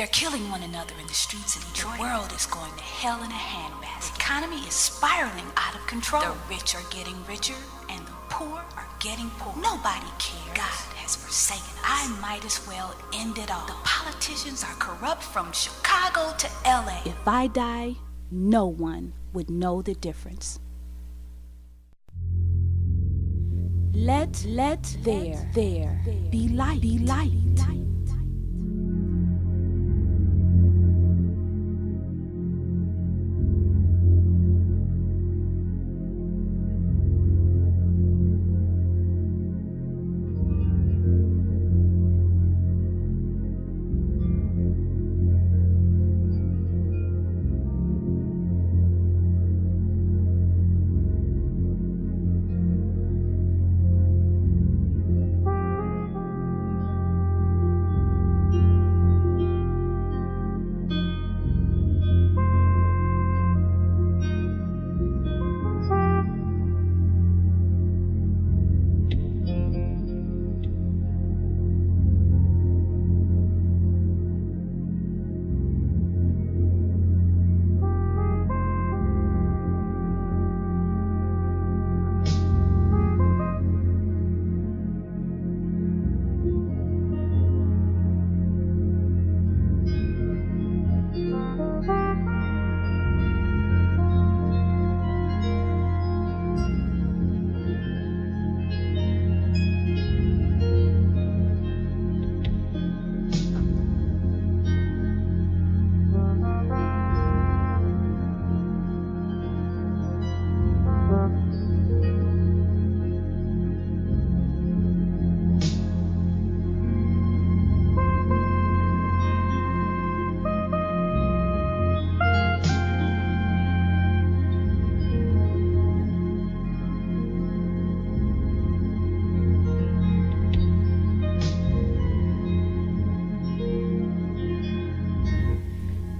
They're killing one another in the streets of Detroit. The world is going to hell in a handbasket. The economy is spiraling out of control. The rich are getting richer and the poor are getting poor. Nobody cares. God has forsaken us. I might as well end it all. The politicians are corrupt from Chicago to LA. If I die, no one would know the difference. Let there be light. Be light.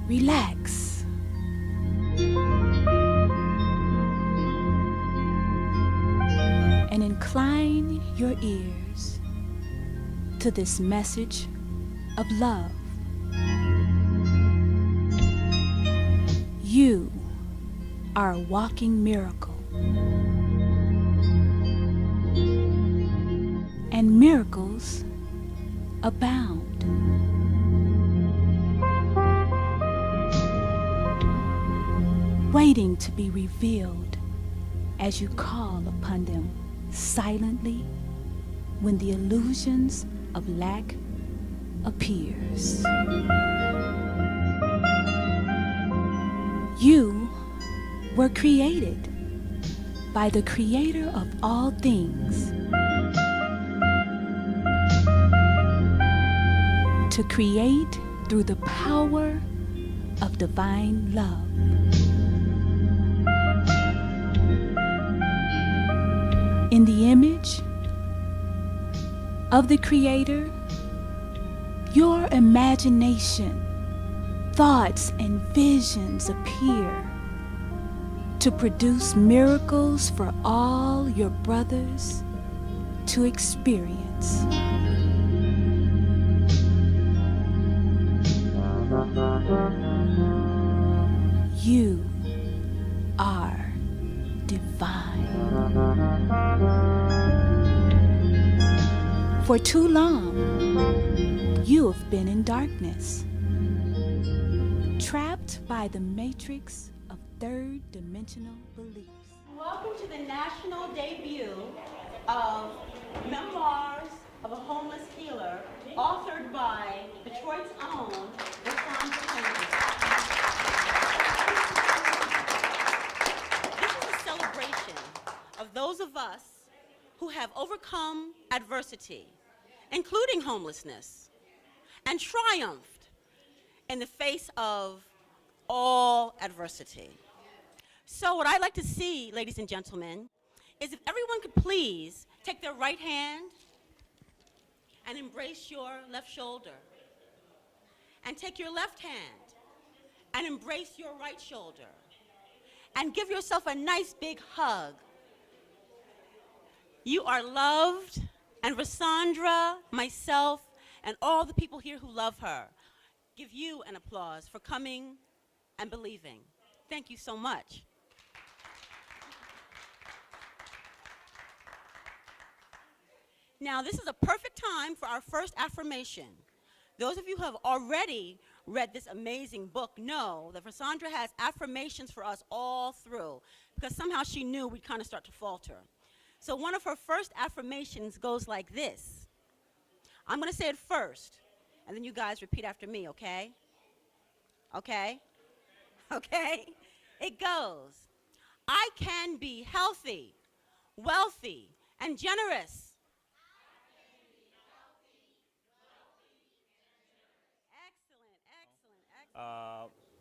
Relax. And incline your ears to this message of love. You are a walking miracle. And miracles abound. Waiting to be revealed as you call upon them silently when the illusions of lack appears. You were created by the Creator of all things to create through the power of divine love. In the image of the Creator, your imagination, thoughts, and visions appear to produce miracles for all your brothers to experience. You are divine. For too long, you have been in darkness, trapped by the matrix of third-dimensional beliefs. Welcome to the national debut of Memoirs of a Homeless Healer, authored by Detroit's own Versandra Kennebrew. This is a celebration of those of us who have overcome adversity, including homelessness, and triumphed in the face of all adversity. So what I'd like to see, ladies and gentlemen, is if everyone could please take their right hand and embrace your left shoulder, and take your left hand and embrace your right shoulder, and give yourself a nice big hug. You are loved, and Versandra, myself, and all the people here who love her give you an applause for coming and believing. Thank you so much. Now, this is a perfect time for our first affirmation. Those of you who have already read this amazing book know that Versandra has affirmations for us all through, because somehow she knew we'd kind of start to falter. So one of her first affirmations goes like this. I'm going to say it first, and then you guys repeat after me, okay? Okay? Okay? It goes, I can be healthy, wealthy, and generous.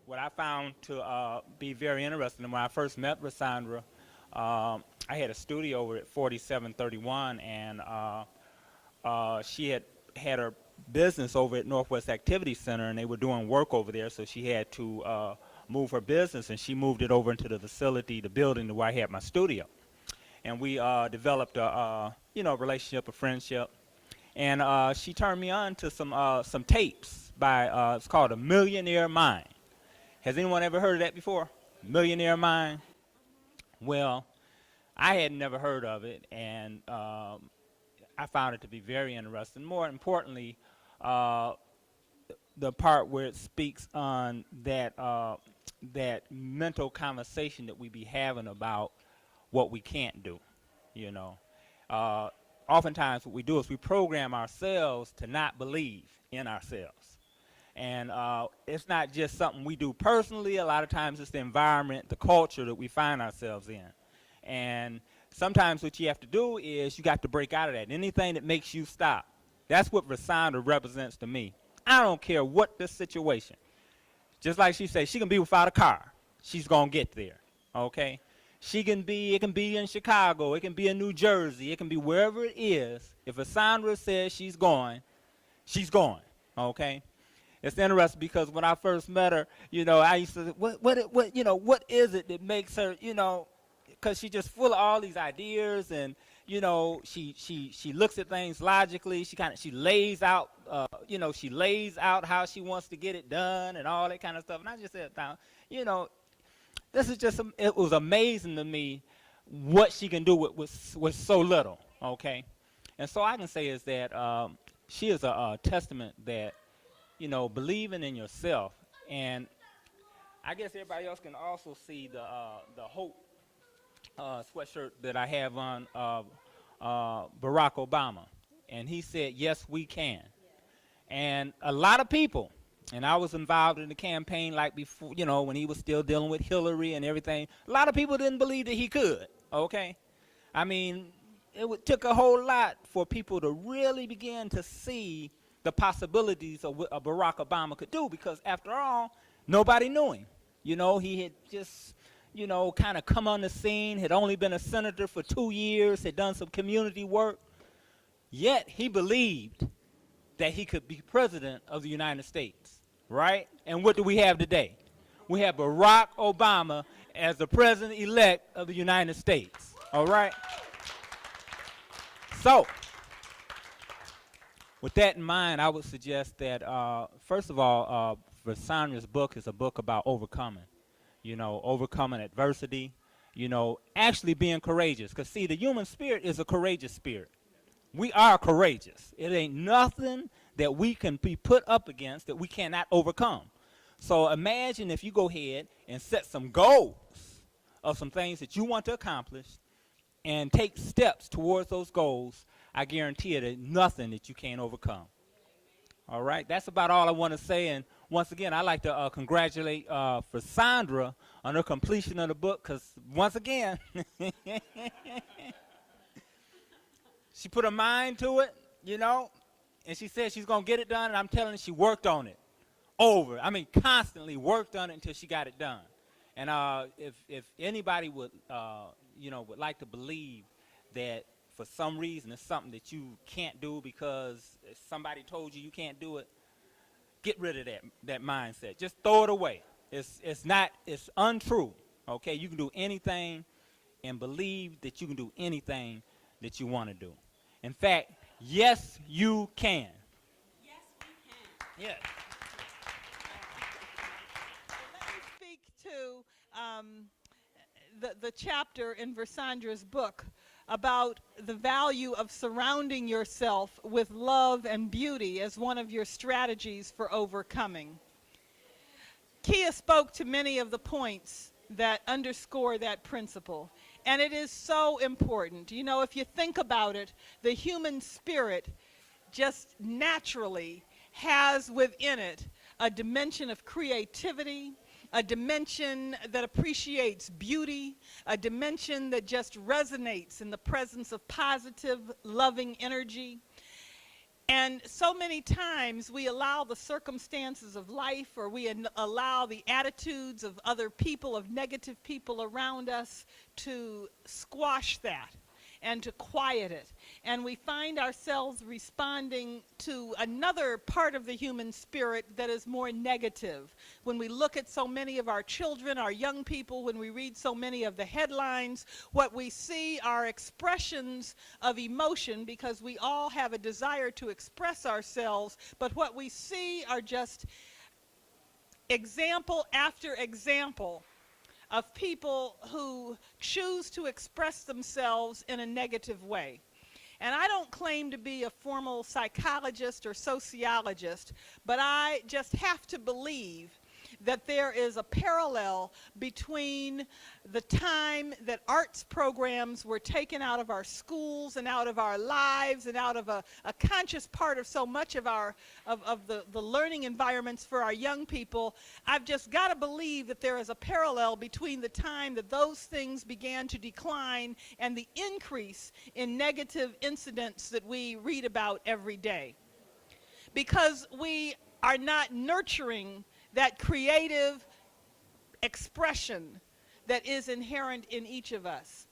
What I found to be very interesting, and when I first met Versandra, I had a studio over at 4731, and she had her business over at Northwest Activity Center, and they were doing work over there, so she had to move her business, and she moved it over into the facility, the building where I had my studio. And we developed a relationship, a friendship, and she turned me on to some tapes by it's called A Millionaire Mind. Has anyone ever heard of that before? Millionaire Mind? Well, I had never heard of it, and I found it to be very interesting. More importantly, the part where it speaks on that that mental conversation that we be having about what we can't do. You know, oftentimes what we do is we program ourselves to not believe in ourselves. And it's not just something we do personally. A lot of times it's the environment, the culture that we find ourselves in. And sometimes what you have to do is you got to break out of that. Anything that makes you stop. That's what Versandra represents to me. I don't care what the situation. Just like she said, she can be without a car. She's going to get there, okay? It can be in Chicago. It can be in New Jersey. It can be wherever it is. If Versandra says she's going, okay? It's interesting because when I first met her, I used to say, what is it that makes her, because she's just full of all these ideas, and she looks at things logically. She lays out, she lays out how she wants to get it done and all that kind of stuff. And I just said, this is just it was amazing to me what she can do with so little, okay? And so I can say is that she is a testament that believing in yourself, and I guess everybody else can also see the hope sweatshirt that I have on Barack Obama, and he said, "Yes, we can." And a lot of people, and I was involved in the campaign like before, when he was still dealing with Hillary and everything. A lot of people didn't believe that he could. Okay, I mean, took a whole lot for people to really begin to see the possibilities of what Barack Obama could do, because after all, nobody knew him. He had just, kind of come on the scene, had only been a senator for 2 years, had done some community work, yet he believed that he could be president of the United States, right? And what do we have today? We have Barack Obama as the president-elect of the United States, all right? So, with that in mind, I would suggest that, first of all, Versandra's book is a book about overcoming, overcoming adversity, actually being courageous. Because, see, the human spirit is a courageous spirit. We are courageous. It ain't nothing that we can be put up against that we cannot overcome. So imagine if you go ahead and set some goals of some things that you want to accomplish and take steps towards those goals. I guarantee you there's nothing that you can't overcome. All right, that's about all I want to say. And once again, I'd like to congratulate Versandra on her completion of the book, because once again, she put her mind to it, and she said she's going to get it done, and I'm telling you, she worked on it constantly worked on it until she got it done. And if anybody would like to believe that for some reason it's something that you can't do because somebody told you can't do it, get rid of that mindset. Just throw it away. It's untrue. Okay, you can do anything, and believe that you can do anything that you want to do. In fact, yes, you can. Yes, we can. Yes. the chapter in Versandra's book about the value of surrounding yourself with love and beauty as one of your strategies for overcoming. Kia spoke to many of the points that underscore that principle, and it is so important. You know, if you think about it, the human spirit just naturally has within it a dimension of creativity, a dimension that appreciates beauty, a dimension that just resonates in the presence of positive, loving energy. And so many times we allow the circumstances of life, or we allow the attitudes of other people, of negative people around us, to squash that and to quiet it. And we find ourselves responding to another part of the human spirit that is more negative. When we look at so many of our children, our young people, when we read so many of the headlines, what we see are expressions of emotion, because we all have a desire to express ourselves, but what we see are just example after example of people who choose to express themselves in a negative way. And I don't claim to be a formal psychologist or sociologist, but I just have to believe that there is a parallel between the time that arts programs were taken out of our schools and out of our lives and out of a conscious part of so much of the learning environments for our young people. I've just got to believe that there is a parallel between the time that those things began to decline and the increase in negative incidents that we read about every day. Because we are not nurturing that creative expression that is inherent in each of us.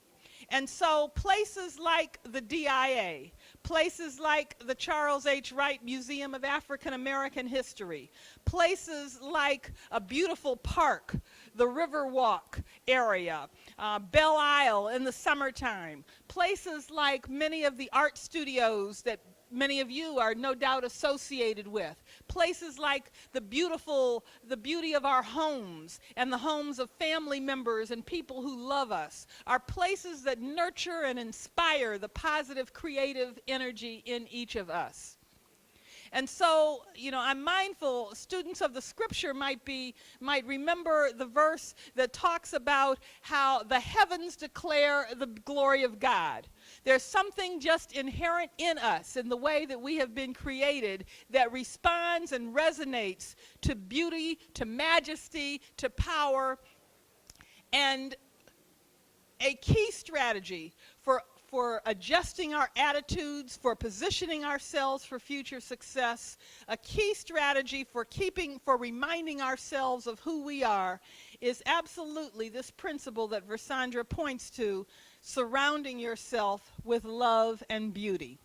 And so places like the DIA, places like the Charles H. Wright Museum of African American History, places like a beautiful park, the Riverwalk area, Belle Isle in the summertime, places like many of the art studios that many of you are no doubt associated with, places like the beauty of our homes and the homes of family members and people who love us, are places that nurture and inspire the positive creative energy in each of us. And so, you know, I'm mindful students of the scripture might remember the verse that talks about how the heavens declare the glory of God. There's something just inherent in us, in the way that we have been created, that responds and resonates to beauty, to majesty, to power. And a key strategy for adjusting our attitudes, for positioning ourselves for future success, a key strategy for reminding ourselves of who we are, is absolutely this principle that Versandra points to: surrounding yourself with love and beauty.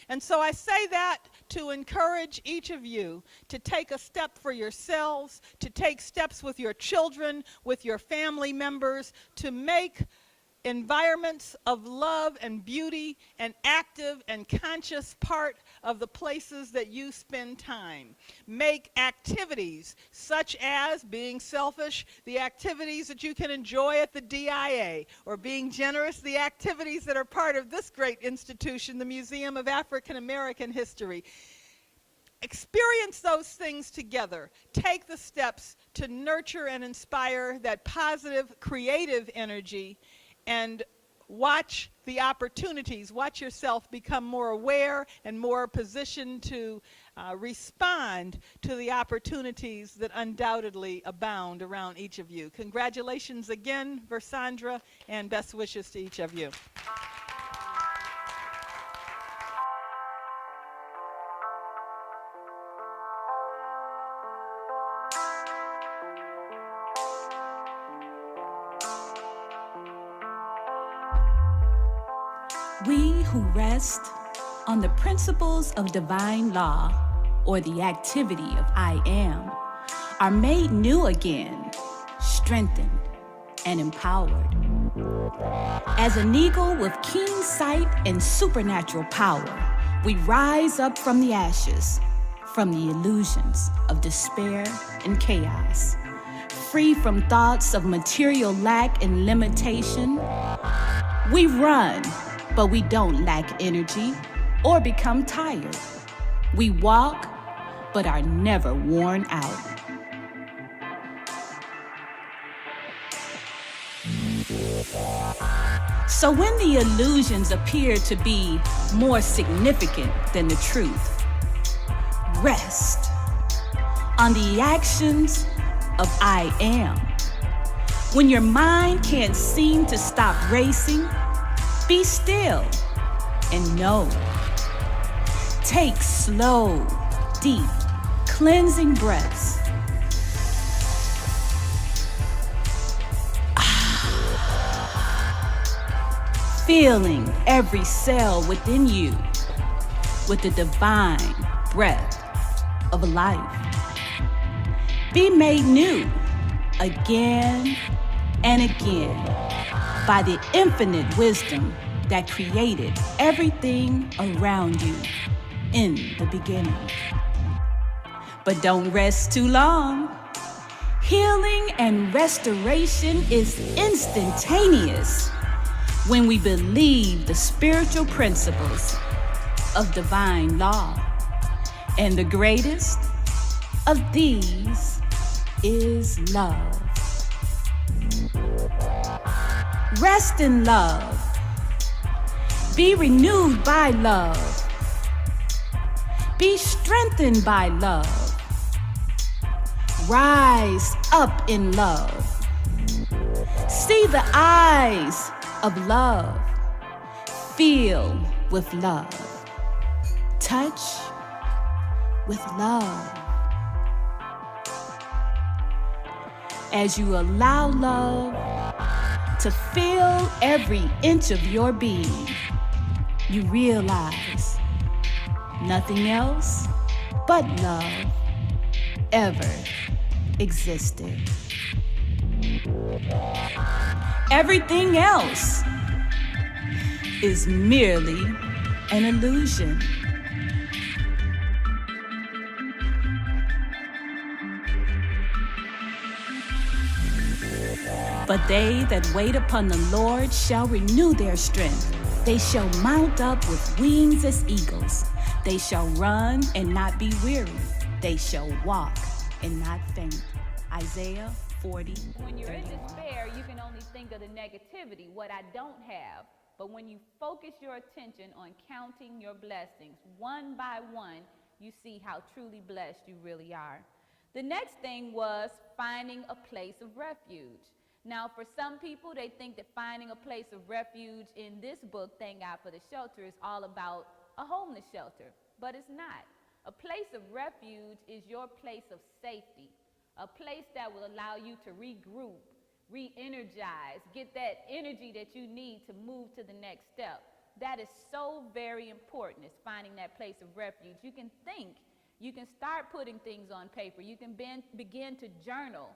And so I say that to encourage each of you to take a step for yourselves, to take steps with your children, with your family members, to make environments of love and beauty an active and conscious part of the places that you spend time. Make activities such as being selfish, the activities that you can enjoy at the DIA, or being generous, the activities that are part of this great institution, the Museum of African American History. Experience those things together. Take the steps to nurture and inspire that positive, creative energy, and watch the opportunities. Watch yourself become more aware and more positioned to respond to the opportunities that undoubtedly abound around each of you. Congratulations again, Versandra, and best wishes to each of you. We who rest on the principles of divine law, or the activity of I am, are made new again, strengthened, and empowered. As an eagle with keen sight and supernatural power, we rise up from the ashes, from the illusions of despair and chaos, free from thoughts of material lack and limitation. We run, but we don't lack energy or become tired. We walk, but are never worn out. So when the illusions appear to be more significant than the truth, rest on the actions of I am. When your mind can't seem to stop racing, be still and know. Take slow, deep, cleansing breaths. Feeling every cell within you with the divine breath of life. Be made new again and again by the infinite wisdom that created everything around you in the beginning. But don't rest too long. Healing and restoration is instantaneous when we believe the spiritual principles of divine law. And the greatest of these is love. Rest in love. Be renewed by love. Be strengthened by love. Rise up in love. See the eyes of love. Feel with love. Touch with love. As you allow love to fill every inch of your being, you realize nothing else but love ever existed. Everything else is merely an illusion. But they that wait upon the Lord shall renew their strength. They shall mount up with wings as eagles. They shall run and not be weary. They shall walk and not faint. Isaiah 40. When you're in despair, you can only think of the negativity, what I don't have. But when you focus your attention on counting your blessings one by one, you see how truly blessed you really are. The next thing was finding a place of refuge. Now, for some people, they think that finding a place of refuge in this book, Thank God for the Shelter, is all about a homeless shelter, but it's not. A place of refuge is your place of safety, a place that will allow you to regroup, re-energize, get that energy that you need to move to the next step. That is so very important, is finding that place of refuge. You can think, you can start putting things on paper, you can begin to journal.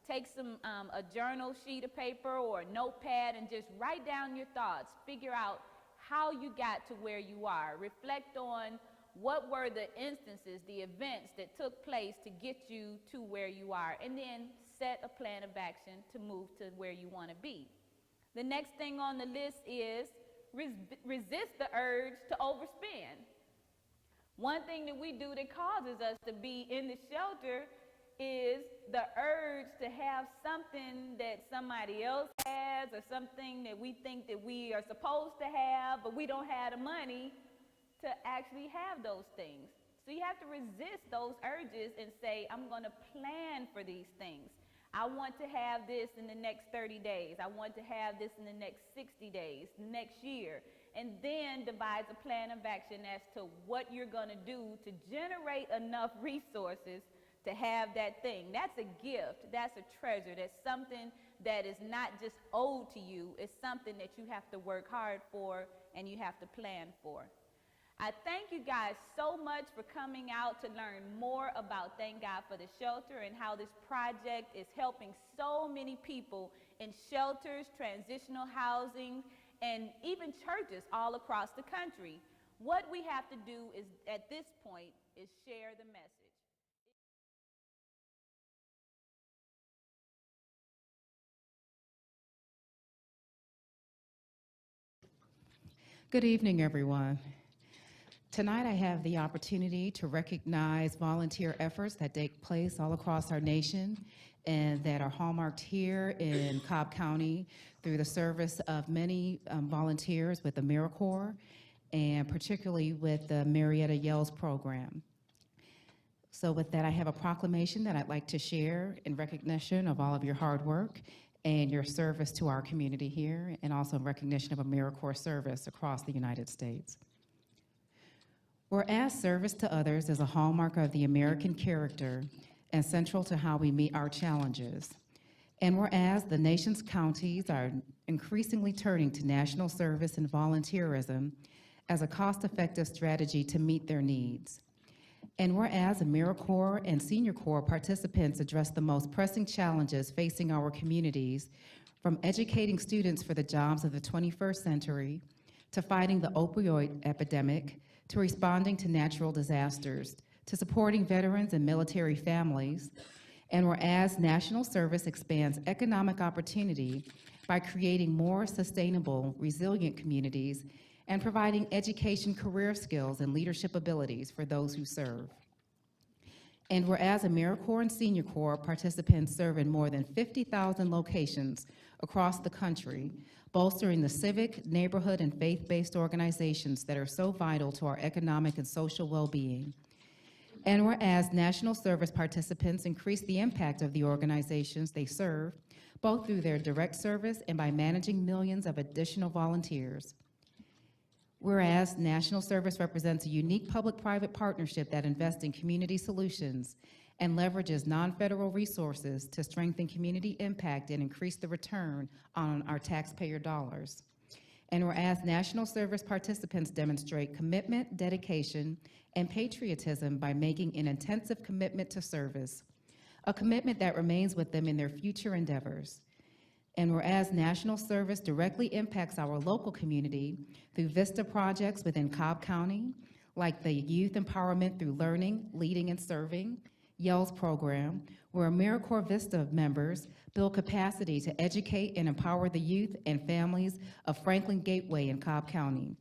Take a journal sheet of paper or a notepad and just write down your thoughts. Figure out how you got to where you are. Reflect on what were the instances, the events that took place to get you to where you are. And then set a plan of action to move to where you want to be. The next thing on the list is resist the urge to overspend. One thing that we do that causes us to be in the shelter is the urge to have something that somebody else has or something that we think that we are supposed to have, but we don't have the money to actually have those things. So you have to resist those urges and say, I'm going to plan for these things. I want to have this in the next 30 days. I want to have this in the next 60 days, next year. And then devise a plan of action as to what you're going to do to generate enough resources to have that thing. That's a gift. That's a treasure. That's something that is not just owed to you. It's something that you have to work hard for and you have to plan for. I thank you guys so much for coming out to learn more about Thank God for the Shelter and how this project is helping so many people in shelters, transitional housing, and even churches all across the country. What we have to do is, at this point, is share the message. Good evening, everyone. Tonight I have the opportunity to recognize volunteer efforts that take place all across our nation and that are hallmarked here in Cobb County through the service of many volunteers with the AmeriCorps and particularly with the Marietta Yells program. So with that, I have a proclamation that I'd like to share in recognition of all of your hard work and your service to our community here, and also in recognition of AmeriCorps service across the United States. Whereas service to others is a hallmark of the American character and central to how we meet our challenges, and whereas the nation's counties are increasingly turning to national service and volunteerism as a cost-effective strategy to meet their needs, and whereas AmeriCorps and Senior Corps participants address the most pressing challenges facing our communities, from educating students for the jobs of the 21st century, to fighting the opioid epidemic, to responding to natural disasters, to supporting veterans and military families, and whereas national service expands economic opportunity by creating more sustainable, resilient communities and providing education, career skills, and leadership abilities for those who serve. And whereas AmeriCorps and Senior Corps participants serve in more than 50,000 locations across the country, bolstering the civic, neighborhood, and faith-based organizations that are so vital to our economic and social well-being. And whereas national service participants increase the impact of the organizations they serve, both through their direct service and by managing millions of additional volunteers. Whereas national service represents a unique public-private partnership that invests in community solutions and leverages non-federal resources to strengthen community impact and increase the return on our taxpayer dollars. And whereas national service participants demonstrate commitment, dedication, and patriotism by making an intensive commitment to service, a commitment that remains with them in their future endeavors. And whereas national service directly impacts our local community through VISTA projects within Cobb County, like the Youth Empowerment Through Learning, Leading, and Serving, Yells program, where AmeriCorps VISTA members build capacity to educate and empower the youth and families of Franklin Gateway in Cobb County.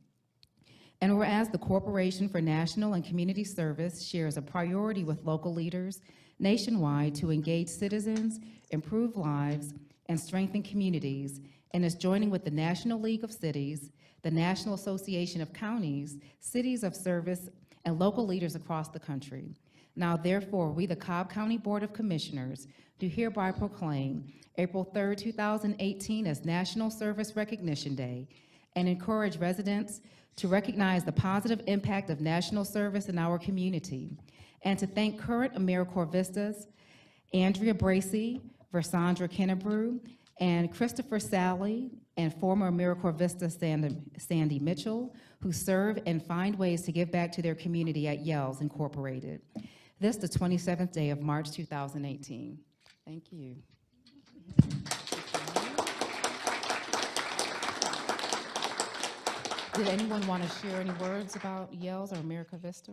And whereas the Corporation for National and Community Service shares a priority with local leaders nationwide to engage citizens, improve lives, and strengthen communities, and is joining with the National League of Cities, the National Association of Counties, Cities of Service, and local leaders across the country. Now, therefore, we, the Cobb County Board of Commissioners, do hereby proclaim April 3rd, 2018 as National Service Recognition Day and encourage residents to recognize the positive impact of national service in our community, and to thank current AmeriCorps Vistas, Andrea Bracey, Versandra Kennebrew, and Christopher Sally, and former AmeriCorps Vista Sandy Mitchell, who serve and find ways to give back to their community at Yells Incorporated. This the 27th day of March 2018. Thank you. Did anyone want to share any words about Yells or America Vista?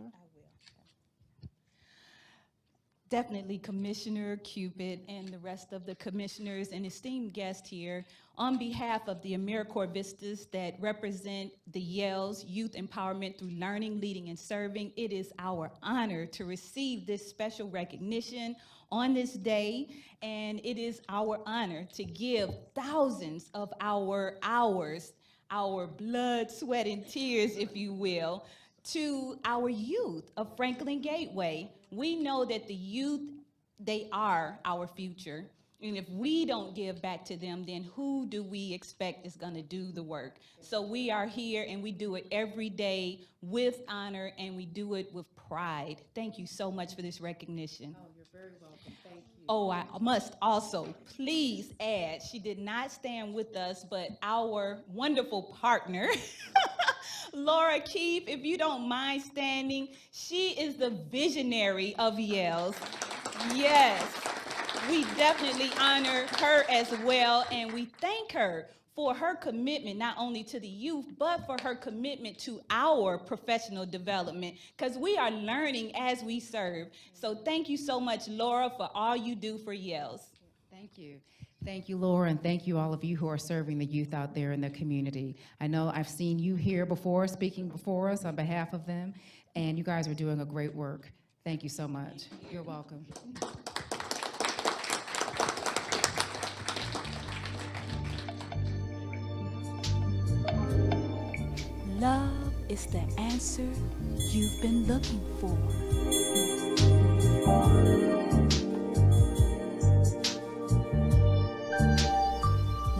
Definitely Commissioner Cupid and the rest of the commissioners and esteemed guests here. On behalf of the AmeriCorps Vistas that represent the Yells Youth Empowerment Through Learning, Leading, and Serving, it is our honor to receive this special recognition on this day, and it is our honor to give thousands of our hours, our blood, sweat, and tears, if you will, to our youth of Franklin Gateway. We know that the youth, they are our future. And if we don't give back to them, then who do we expect is going to do the work? So we are here and we do it every day with honor, and we do it with pride. Thank you so much for this recognition. Oh, you're very welcome. Thank you. Oh, I must also please add, she did not stand with us, but our wonderful partner, Laura Keefe, if you don't mind standing, she is the visionary of Yells. Yes, we definitely honor her as well, and we thank her for her commitment not only to the youth, but for her commitment to our professional development, because we are learning as we serve. So thank you so much, Laura, for all you do for Yells. Thank you. Thank you, Laura, and thank you all of you who are serving the youth out there in the community. I know I've seen you here before, speaking before us on behalf of them, and you guys are doing a great work. Thank you so much. You're welcome. Love is the answer you've been looking for.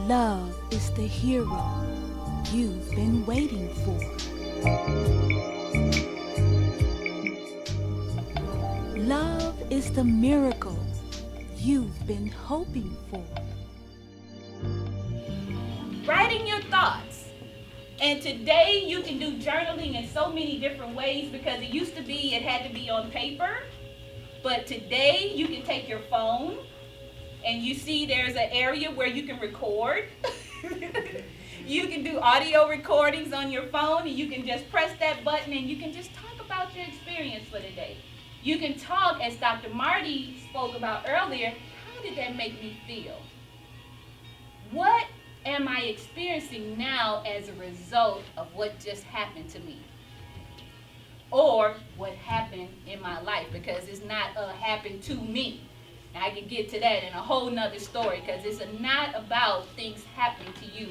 Love is the hero you've been waiting for. Love is the miracle you've been hoping for. Writing your thoughts. And today you can do journaling in so many different ways, because it used to be it had to be on paper. But today you can take your phone and you see there's an area where you can record. You can do audio recordings on your phone, and you can just press that button and you can just talk about your experience for the day. You can talk, as Dr. Marty spoke about earlier, how did that make me feel? What am I experiencing now as a result of what just happened to me? Or what happened in my life, because it's not happened to me. I can get to that in a whole nother story, because it's not about things happening to you.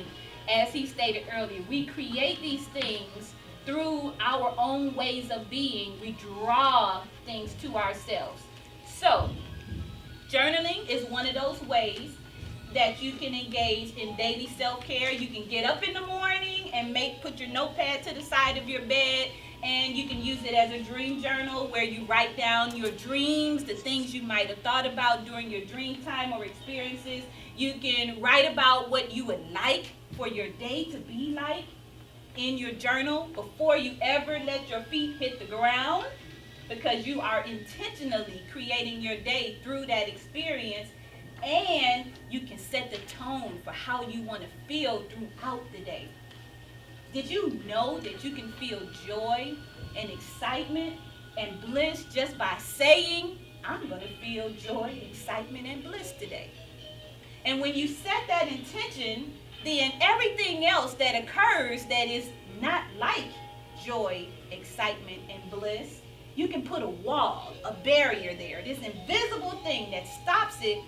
As he stated earlier, we create these things through our own ways of being. We draw things to ourselves. So, journaling is one of those ways that you can engage in daily self-care. You can get up in the morning and put your notepad to the side of your bed, and you can use it as a dream journal where you write down your dreams, the things you might have thought about during your dream time or experiences. You can write about what you would like for your day to be like in your journal before you ever let your feet hit the ground, because you are intentionally creating your day through that experience. And you can set the tone for how you want to feel throughout the day. Did you know that you can feel joy and excitement and bliss just by saying, I'm going to feel joy, excitement, and bliss today? And when you set that intention, then everything else that occurs that is not like joy, excitement, and bliss, you can put a wall, a barrier there, this invisible thing that stops it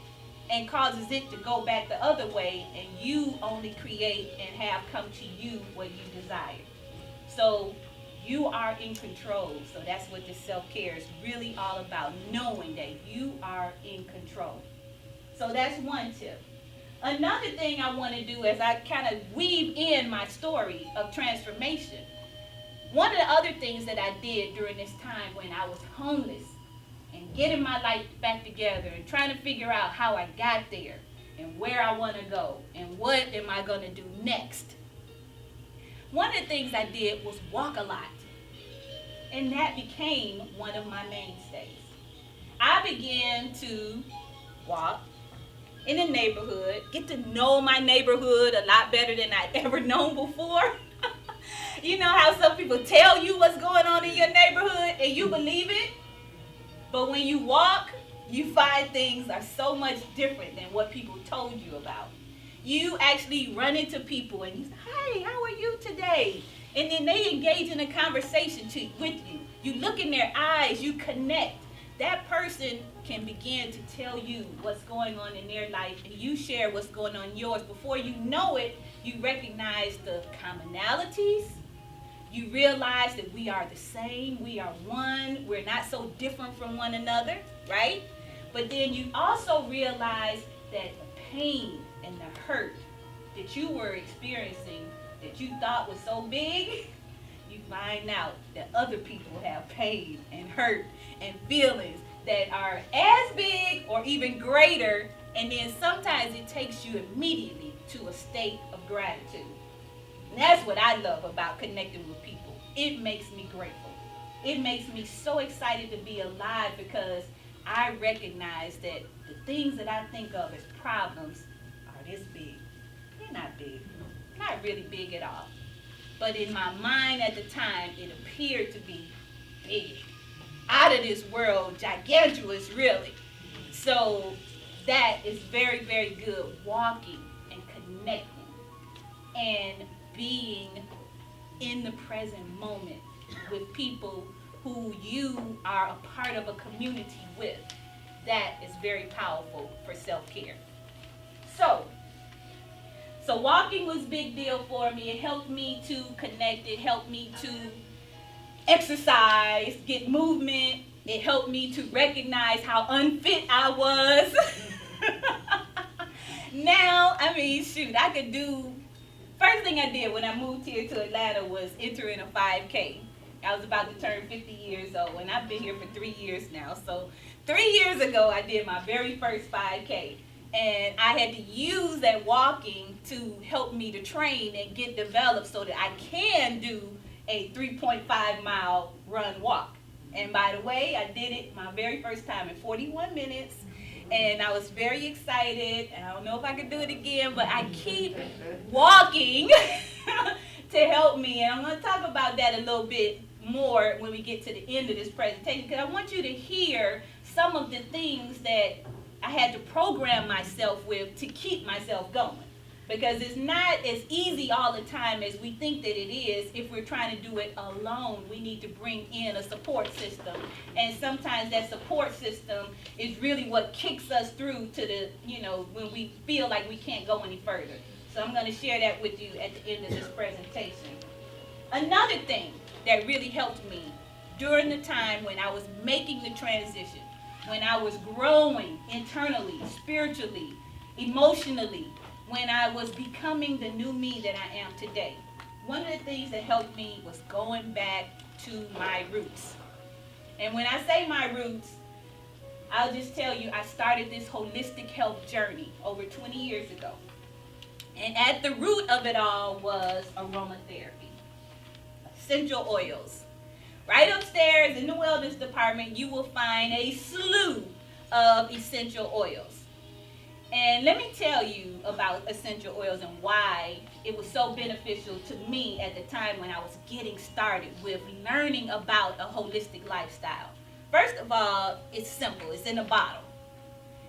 and causes it to go back the other way, and you only create and have come to you what you desire. So you are in control. So that's what this self-care is really all about, knowing that you are in control. So that's one tip. Another thing I want to do as I kind of weave in my story of transformation, one of the other things that I did during this time when I was homeless and getting my life back together and trying to figure out how I got there and where I want to go and what am I going to do next. One of the things I did was walk a lot, and that became one of my mainstays. I began to walk in the neighborhood, get to know my neighborhood a lot better than I'd ever known before. You know how some people tell you what's going on in your neighborhood and you believe it? But when you walk, you find things are so much different than what people told you about. You actually run into people and you say, hey, how are you today? And then they engage in a conversation with you. You look in their eyes, you connect. That person can begin to tell you what's going on in their life, and you share what's going on in yours. Before you know it, you recognize the commonalities. You realize that we are the same, we are one, we're not so different from one another, right? But then you also realize that the pain and the hurt that you were experiencing, that you thought was so big, you find out that other people have pain and hurt and feelings that are as big or even greater, and then sometimes it takes you immediately to a state of gratitude. And that's what I love about connecting with people. It makes me grateful. It makes me so excited to be alive, because I recognize that the things that I think of as problems are this big. They're not big. Not really big at all. But in my mind at the time, it appeared to be big. Out of this world, gigantuous really. So that is very, very good. Walking and connecting and being in the present moment with people who you are a part of a community with. That is very powerful for self-care. So walking was a big deal for me. It helped me to connect. It helped me to exercise, get movement. It helped me to recognize how unfit I was. Now, I mean, shoot, I could do, first thing I did when I moved here to Atlanta was entering a 5K. I was about to turn 50 years old, and I've been here for 3 years now. So 3 years ago, I did my very first 5K. And I had to use that walking to help me to train and get developed so that I can do a 3.5 mile run walk. And by the way, I did it my very first time in 41 minutes. And I was very excited. I don't know if I could do it again, but I keep walking to help me. And I'm going to talk about that a little bit more when we get to the end of this presentation, because I want you to hear some of the things that I had to program myself with to keep myself going. Because it's not as easy all the time as we think that it is. If we're trying to do it alone, we need to bring in a support system. And sometimes that support system is really what kicks us through to the, when we feel like we can't go any further. So I'm going to share that with you at the end of this presentation. Another thing that really helped me during the time when I was making the transition, when I was growing internally, spiritually, emotionally, when I was becoming the new me that I am today. One of the things that helped me was going back to my roots. And when I say my roots, I'll just tell you, I started this holistic health journey over 20 years ago. And at the root of it all was aromatherapy, essential oils. Right upstairs in the wellness department, you will find a slew of essential oils. And let me tell you about essential oils and why it was so beneficial to me at the time when I was getting started with learning about a holistic lifestyle. First of all, it's simple. It's in a bottle.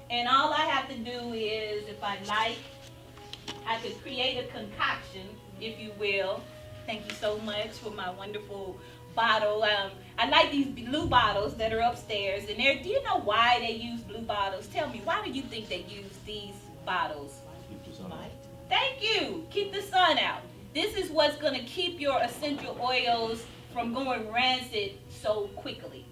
And all I have to do is, if I like, I could create a concoction, if you will. Thank you so much for my wonderful bottle. I like these blue bottles that are upstairs. And do you know why they use blue bottles? Tell me, why do you think they use these bottles? Keep the sun out. Thank you. Keep the sun out. This is what's going to keep your essential oils from going rancid so quickly.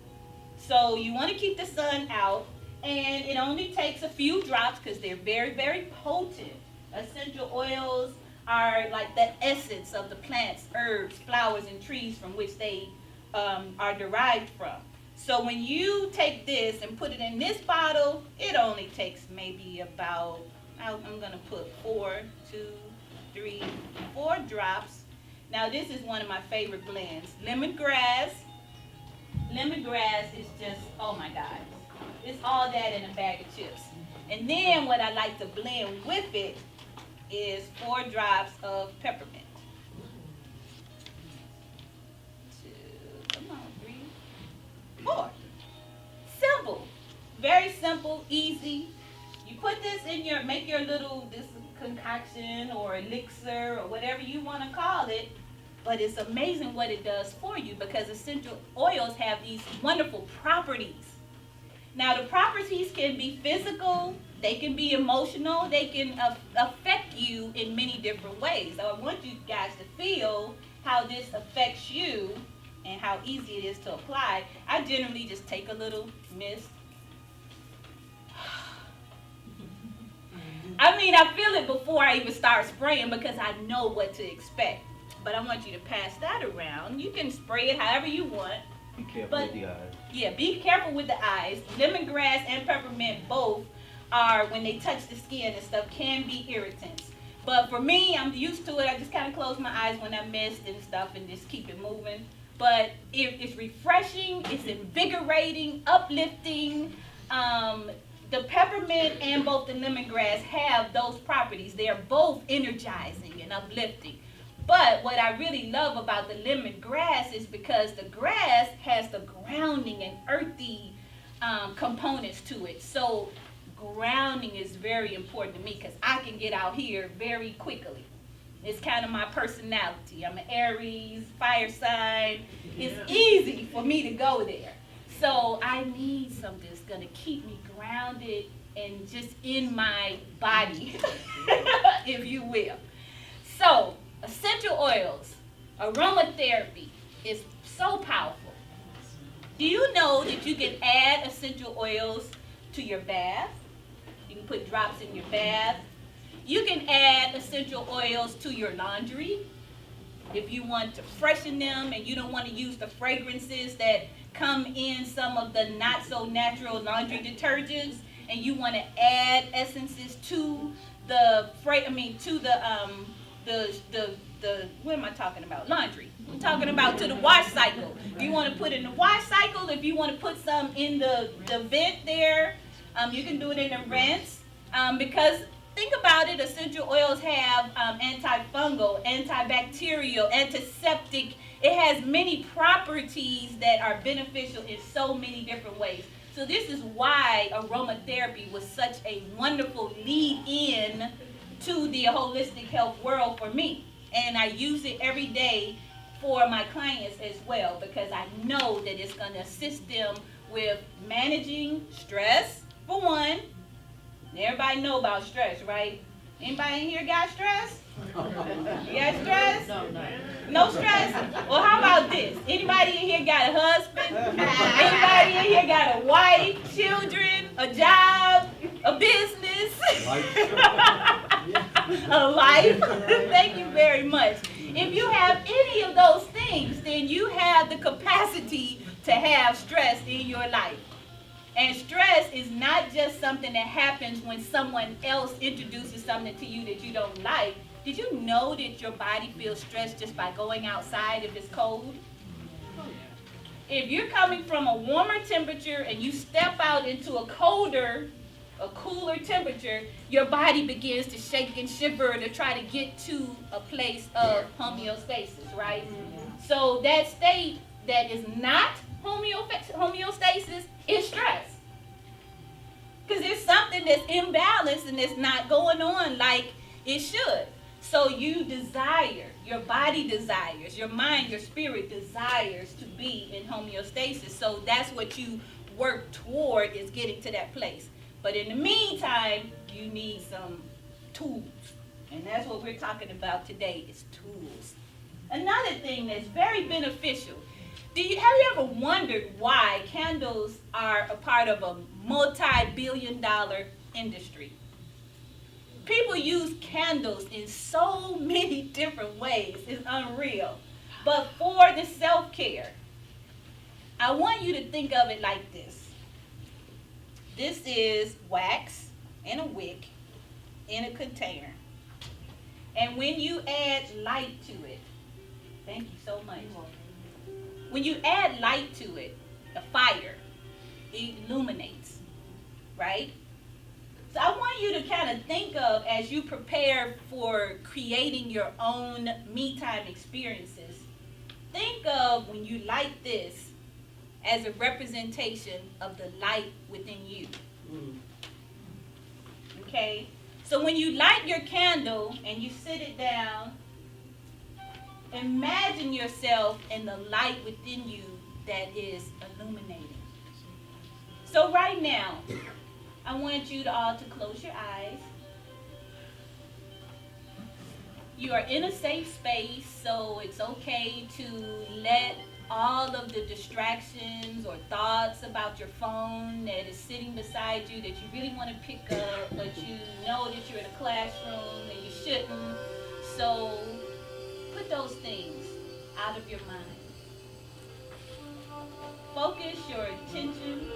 So you want to keep the sun out, and it only takes a few drops because they're very, very potent. Essential oils are like the essence of the plants, herbs, flowers, and trees from which they are derived from. So when you take this and put it in this bottle, it only takes maybe about, I'm going to put 4 drops. Now this is one of my favorite blends. Lemongrass. Lemongrass is just, oh my God. It's all that in a bag of chips. And then what I like to blend with it is 4 drops of peppermint. 3, 4. Simple. Very simple, easy. You put this in make your little, this concoction or elixir or whatever you want to call it. But it's amazing what it does for you because essential oils have these wonderful properties. Now the properties can be physical, they can be emotional, they can affect you in many different ways. So I want you guys to feel how this affects you and how easy it is to apply. I generally just take a little mist. I mean, I feel it before I even start spraying because I know what to expect. But I want you to pass that around. You can spray it however you want. Be careful with the eyes. Yeah, be careful with the eyes. Lemongrass and peppermint both are, when they touch the skin and stuff, can be irritants. But for me, I'm used to it. I just kind of close my eyes when I mist and stuff and just keep it moving. But it's refreshing, it's invigorating, uplifting. The peppermint and both the lemongrass have those properties. They are both energizing and uplifting. But what I really love about the lemongrass is because the grass has the grounding and earthy components to it. So grounding is very important to me because I can get out here very quickly. It's kind of my personality. I'm an Aries, fire sign. It's easy for me to go there. So I need something that's going to keep me grounded and just in my body, if you will. So essential oils, aromatherapy is so powerful. Do you know that you can add essential oils to your bath? You can put drops in your bath. You can add essential oils to your laundry if you want to freshen them and you don't want to use the fragrances that come in some of the not so natural laundry detergents, and you want to add essences to the what am I talking about? Laundry. I'm talking about to the wash cycle. If you want to put in the wash cycle, if you want to put some in the vent there, you can do it in the rinse. Because think about it, essential oils have antifungal, antibacterial, antiseptic. It has many properties that are beneficial in so many different ways. So this is why aromatherapy was such a wonderful lead-in to the holistic health world for me. And I use it every day for my clients as well because I know that it's going to assist them with managing stress, for one. Everybody know about stress, right? Anybody in here got stress? You got stress? No stress? Well, how about this? Anybody in here got a husband? Anybody in here got a wife, children, a job, a business? A life? Thank you very much. If you have any of those things, then you have the capacity to have stress in your life. And stress is not just something that happens when someone else introduces something to you that you don't like. Did you know that your body feels stressed just by going outside if it's cold? If you're coming from a warmer temperature and you step out into a cooler temperature, your body begins to shake and shiver to try to get to a place of homeostasis, right? So that state that is not homeostasis is stress. Because there's something that's imbalanced and it's not going on like it should. So you desire, your body desires, your mind, your spirit desires to be in homeostasis. So that's what you work toward, is getting to that place. But in the meantime, you need some tools. And that's what we're talking about today, is tools. Another thing that's very beneficial. Have you ever wondered why candles are a part of a multi-billion-dollar industry? People use candles in so many different ways. It's unreal. But for the self-care, I want you to think of it like this. This is wax and a wick in a container. And when you add light to it, thank you so much. When you add light to it, a fire, it illuminates, right? So I want you to kind of think of, as you prepare for creating your own me time experiences, think of when you light this as a representation of the light within you. Okay? So when you light your candle and you sit it down, imagine yourself in the light within you that is illuminating. So right now, I want you all to close your eyes. You are in a safe space, so it's okay to let all of the distractions or thoughts about your phone that is sitting beside you that you really want to pick up, but you know that you're in a classroom and you shouldn't. So put those things out of your mind. Focus your attention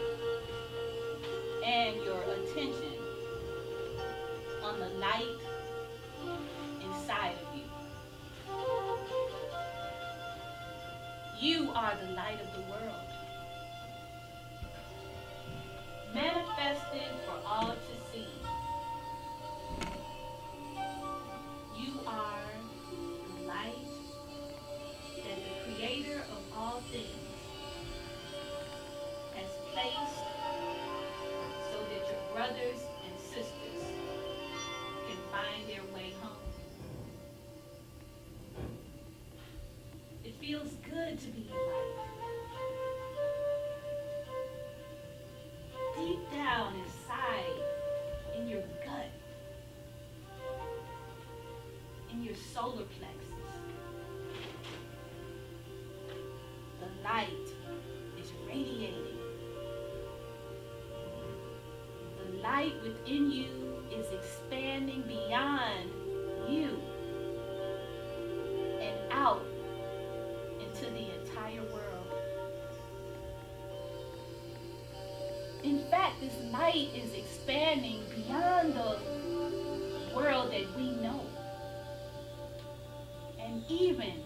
and your attention on the light inside of you. You are the light of the world, manifested for all to see. You are the light that the Creator of all things has placed so that your brothers to be a light. Deep down inside, in your gut, in your solar plexus, the light is radiating. The light within you is expanding beyond you and out into the entire world. In fact, this light is expanding beyond the world that we know, and even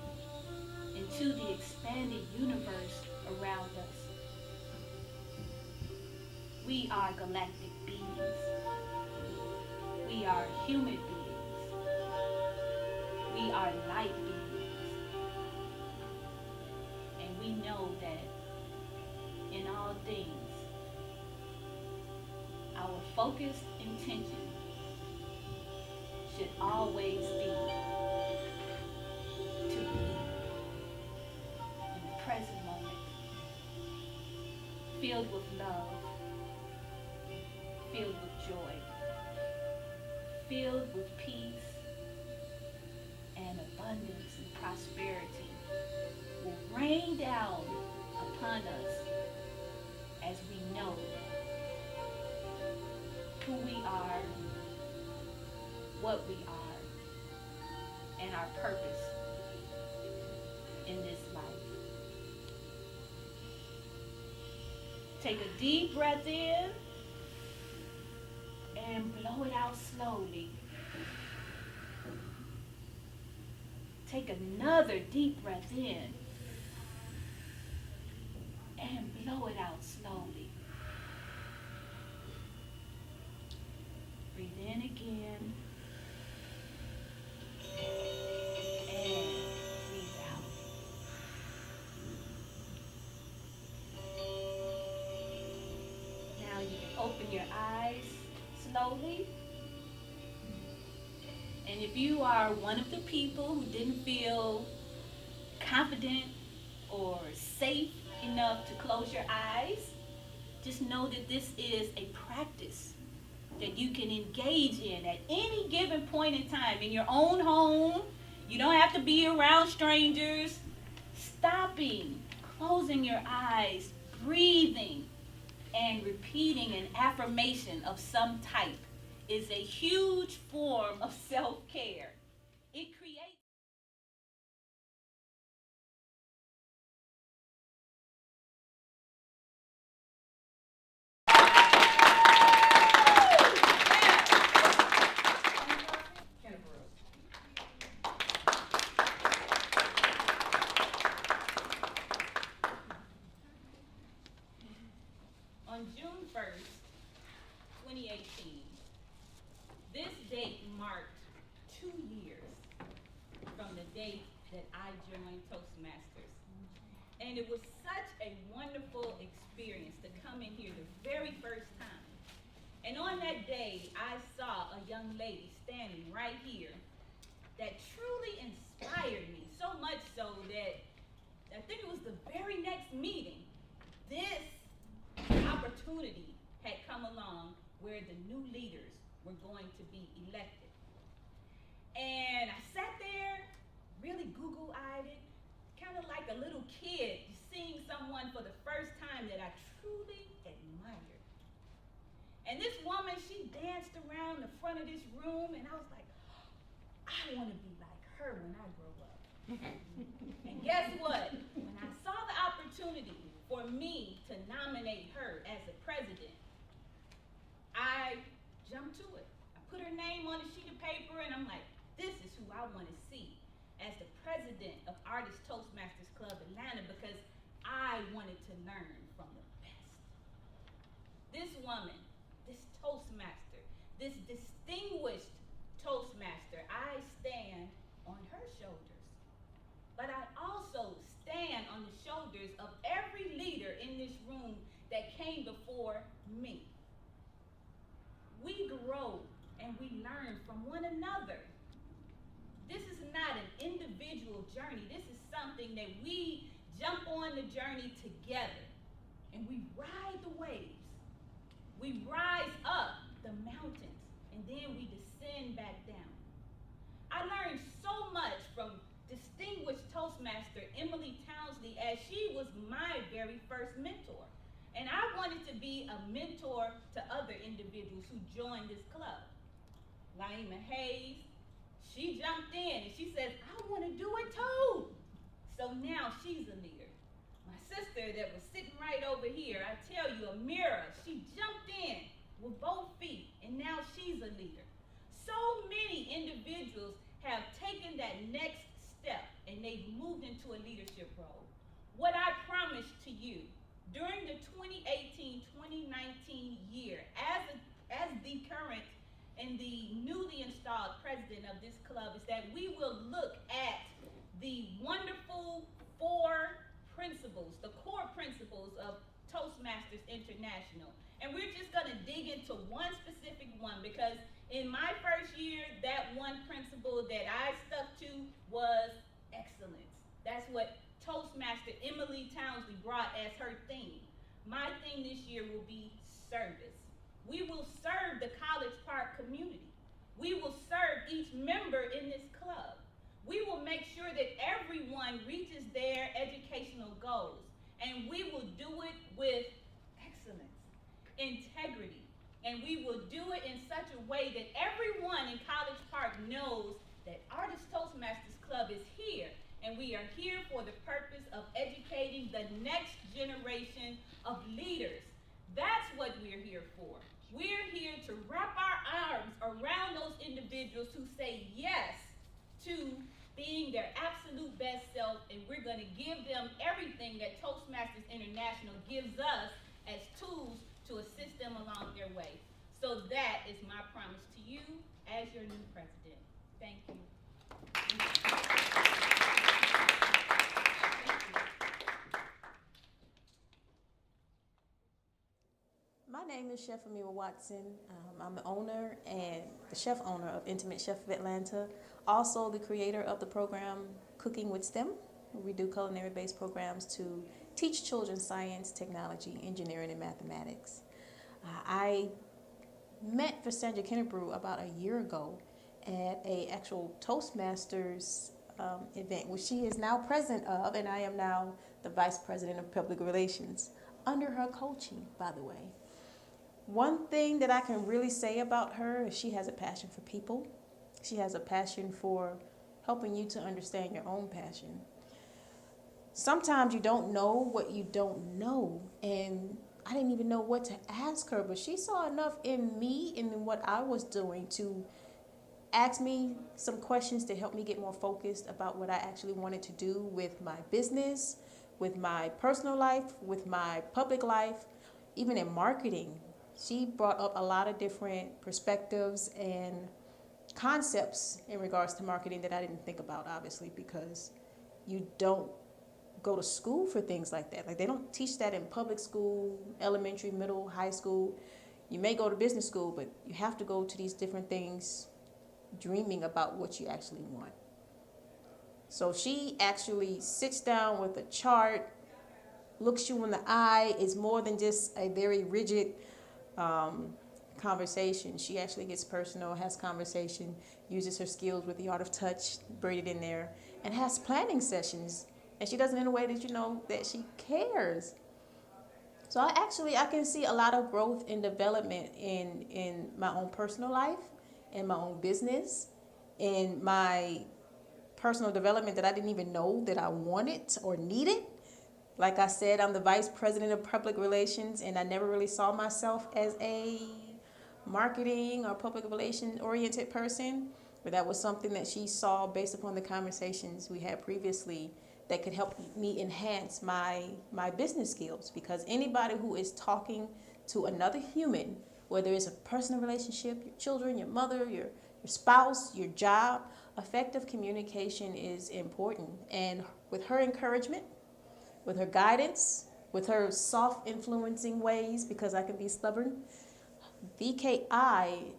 into the expanded universe around us. We are galactic beings. We are human beings. We are light beings. And we know that in all things, our focused intention should always be to be in the present moment, filled with love, filled with joy, filled with peace and abundance and prosperity will rain down upon us as we know who we are, what we are, and our purpose in this life. Take a deep breath in and blow it out slowly. Take another deep breath in and blow it out slowly. Breathe in again and breathe out. Now you can open your eyes slowly. And if you are one of the people who didn't feel confident or safe enough to close your eyes, just know that this is a practice that you can engage in at any given point in time in your own home. You don't have to be around strangers. Stopping, closing your eyes, breathing, and repeating an affirmation of some type is a huge form of self-care. It creates on June 1st, 2018, this date marked 2 years from the date that I joined Toastmasters. And it was such a wonderful experience to come in here the very first time. And on that day, I saw a young lady standing right here that truly inspired me, so much so that I think it was the very next meeting, this opportunity had come along where the new leaders were going to be elected. And I sat there, really Google-eyed it, kind of like a little kid seeing someone for the first time that I truly admired. And this woman, she danced around the front of this room, and I was like, I want to be like her when I grow up. And guess what? When I saw the opportunity for me to nominate her as the president, I jumped to it. I put her name on a sheet of paper, and I'm like, this is who I want to see as the president of Artist Toastmasters Club Atlanta, because I wanted to learn from the best. This woman, this Toastmaster, this distinguished Toastmaster, I stand on her shoulders. But I also stand on the shoulders of every leader in this room that came before me. We grow and we learn from one another. This is not an individual journey. This is something that we jump on the journey together, and we ride the waves. We rise up the mountains, and then we descend back down. I learned so much from distinguished Toastmaster Emily Townsley, as she was my very first mentor. And I wanted to be a mentor to other individuals who joined this club. Laima Hayes, she jumped in and she says, I want to do it too. So now she's a leader. My sister that was sitting right over here, I tell you, Amira, she jumped in with both feet and now she's a leader. So many individuals have taken that next step and they've moved into a leadership role. What I promise to you, during the 2018-2019 year, as the current and the newly installed president of this club, is that we will look at the wonderful four principles, the core principles of Toastmasters International. And we're just gonna dig into one specific one, because in my first year, that one principle that I stuck to was excellence. That's what Toastmaster Emily Townsley brought as her theme. My theme this year will be service. We will serve the College Park community. We will serve each member in this club. We will make sure that everyone reaches their educational goals, and we will do it with excellence, integrity, and we will do it in such a way that everyone in College Park knows that Artist Toastmasters Club is here, and we are here for the purpose of educating the next generation of leaders. That's what we're here for. We're here to wrap our arms around those individuals who say yes to being their absolute best self, and we're going to give them everything that Toastmasters International gives us as tools to assist them along their way. So that is my promise to you as your new president. Thank you. My name is Chef Amira Watson. I'm the owner and the chef owner of Intimate Chef of Atlanta. Also the creator of the program Cooking with STEM. We do culinary-based programs to teach children science, technology, engineering, and mathematics. I met Versandra Kennebrew about a year ago at a actual Toastmasters event, which she is now president of, and I am now the vice president of public relations, under her coaching, by the way. One thing that I can really say about her is she has a passion for people. She has a passion for helping you to understand your own passion. Sometimes you don't know what you don't know, and I didn't even know what to ask her, but she saw enough in me and in what I was doing to ask me some questions to help me get more focused about what I actually wanted to do with my business, with my personal life, with my public life, even in marketing. She brought up a lot of different perspectives and concepts in regards to marketing that I didn't think about, obviously, because you don't go to school for things like that. Like, they don't teach that in public school, elementary, middle, high school. You may go to business school, but you have to go to these different things dreaming about what you actually want. So she actually sits down with a chart, looks you in the eye. Is more than just a very rigid conversation. She actually gets personal, has conversation, uses her skills with the art of touch, braided in there, and has planning sessions. And she does it in a way that you know that she cares. So I can see a lot of growth and development in my own personal life, in my own business, in my personal development that I didn't even know that I wanted or needed. Like I said, I'm the vice president of public relations, and I never really saw myself as a marketing or public relation oriented person, but that was something that she saw based upon the conversations we had previously that could help me enhance my business skills. Because anybody who is talking to another human, whether it's a personal relationship, your children, your mother, your spouse, your job, effective communication is important. And with her encouragement, with her guidance, with her soft influencing ways, because I can be stubborn, VKI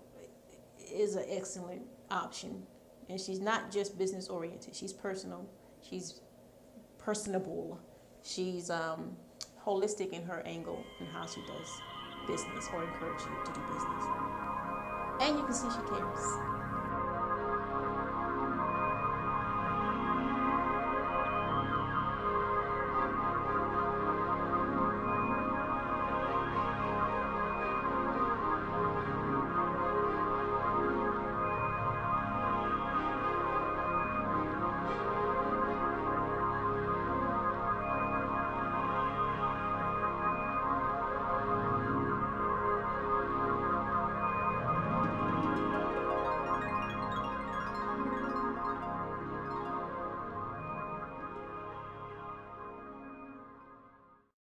is an excellent option. And she's not just business oriented, she's personal, she's personable, She's holistic in her angle and how she does business or encourages you to do business. And you can see she cares.